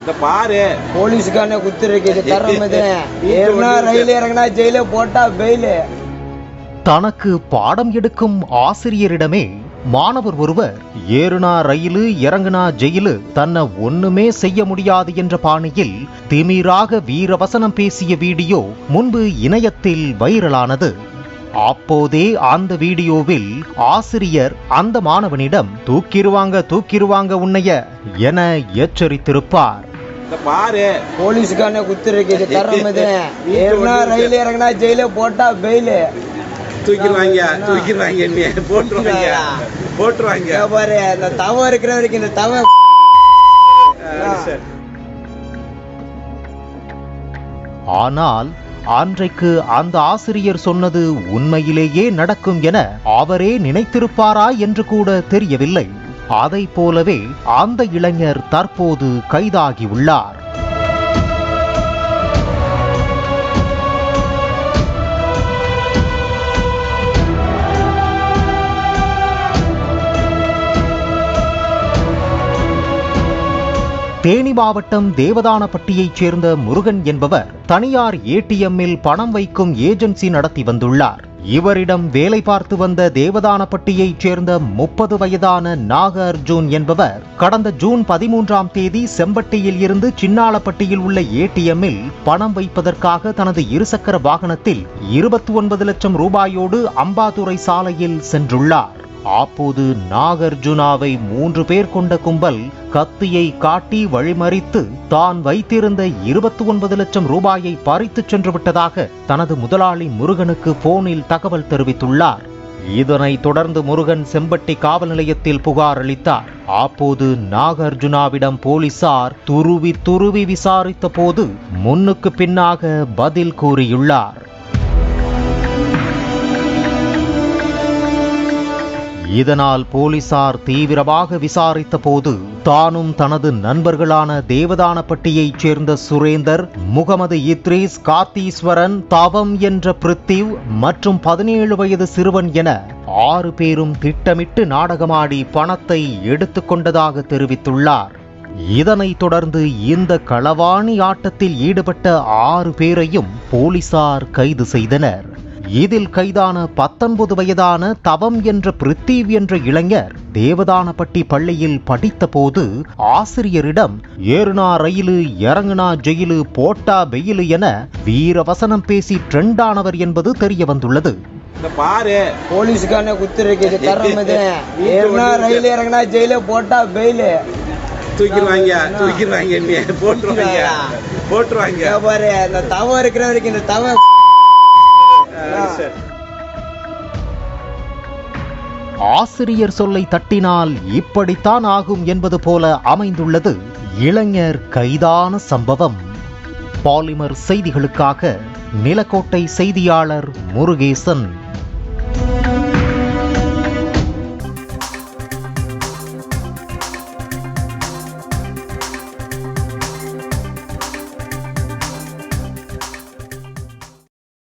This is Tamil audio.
இந்த பாரு போலீஸ்காரனே குத்துருக்கு இது தரம் இது ஏறினா ரயில் இறங்கினா ஜெயில போட்டா பெயிலு. தனக்கு பாடம் எடுக்கும் ஆசிரியரிடமே மாணவர் ஒருவர் ஏறுனா ரயிலு இறங்குனா ஜெயிலு தன்னை ஒண்ணுமே செய்ய முடியாது என்ற பாணியில் திமிராக வீரவசனம் பேசிய வீடியோ முன்பு இணையத்தில் வைரலானது. அப்போதே அந்த வீடியோவில் ஆசிரியர் அந்த மாணவனிடம் தூக்கிருவாங்க உன்னைய என எச்சரித்திருப்பார். பாரு போலீஸ்காரனே குத்துருக்கு இது தரம் இது ஏறினா ரயில் இறங்கினா ஜெயில போட்டா பெயிலு. தூக்கிடுவாங்க போட்டுருவாங்க பாரு இந்த தவம் இருக்கிற வரைக்கும் இந்த தவம். ஆனால் அன்றைக்கு அந்த ஆசிரியர் சொன்னது உண்மையிலேயே நடக்கும் என அவரே நினைத்திருப்பாரா என்று கூட தெரியவில்லை. அதை போலவே அந்த இளைஞர் தற்போது கைதாகியுள்ளார். தேனி மாவட்டம் தேவதானப்பட்டியைச் சேர்ந்த முருகன் என்பவர் தனியார் ஏடிஎம்மில் பணம் வைக்கும் ஏஜென்சி நடத்தி வந்துள்ளார். இவரிடம் வேலை பார்த்து வந்த தேவதானப்பட்டியைச் சேர்ந்த 30 வயதான நாகார்ஜுன் என்பவர் கடந்த ஜூன் 13ஆம் தேதி செம்பட்டியில் இருந்து சின்னாளப்பட்டியில் உள்ள ஏடிஎம்மில் பணம் வைப்பதற்காக தனது இருசக்கர வாகனத்தில் 29 லட்சம் ரூபாயோடு அம்பாதுரை சாலையில் சென்றுள்ளார். அப்போது நாகார்ஜுனாவை 3 பேர் கொண்ட கும்பல் கத்தியை காட்டி வழிமறித்து தான் வைத்திருந்த 29 லட்சம் ரூபாயை பறித்து சென்று விட்டதாக தனது முதலாளி முருகனுக்கு போனில் தகவல் தெரிவித்துள்ளார். இதனைத் தொடர்ந்து முருகன் செம்பட்டி காவல் நிலையத்தில் புகார் அளித்தார். அப்போது நாகார்ஜுனாவிடம் போலீசார் துருவி விசாரித்த போது முன்னுக்கு பின்னாக பதில் கூறியுள்ளார். இதனால் போலீசார் தீவிரமாக விசாரித்த போது தானும் தனது நண்பர்களான தேவதானப்பட்டியைச் சேர்ந்த சுரேந்தர், முகமது இத்ரீஸ், கார்த்தீஸ்வரன், தவம் என்ற பிரித்திவ் மற்றும் 17 வயது சிறுவன் என 6 பேரும் திட்டமிட்டு நாடகமாடி பணத்தை எடுத்துக்கொண்டதாக தெரிவித்துள்ளார். இதனைத் தொடர்ந்து இந்த களவாணி ஆட்டத்தில் ஈடுபட்ட 6 பேரையும் போலீசார் கைது செய்தனர். இதில் கைதான 19 வயதான தவம் என்ற பிரித்திவ் என்ற இளைஞர் தேவதானப்பட்டி பள்ளியில் படித்த போது ஆசிரியரிடம் ஏறுனா ரயிலு இறங்குனா ஜெயிலு போட்டா பெயிலு என வீரவசனம் பேசி ட்ரெண்ட் ஆனவர் என்பது தெரிய வந்துள்ளது. பாரு போலீஸ்காரனே குத்துருக்கு இது தரம் இது ஏறினா ரயில் இறங்கினா ஜெயில போட்டா பெயிலு. தூக்கிடுவாங்க போட்டுருவாங்க பாரு இந்த தவம் இருக்கிற வரைக்கும் இந்த தவம். ஆசிரியர் சொல்லை தட்டினால் இப்படித்தான் ஆகும் என்பது போல அமைந்துள்ளது இளைஞர் கைதான சம்பவம். பாலிமர் செய்திகளுக்காக நிலக்கோட்டை செய்தியாளர் முருகேசன்.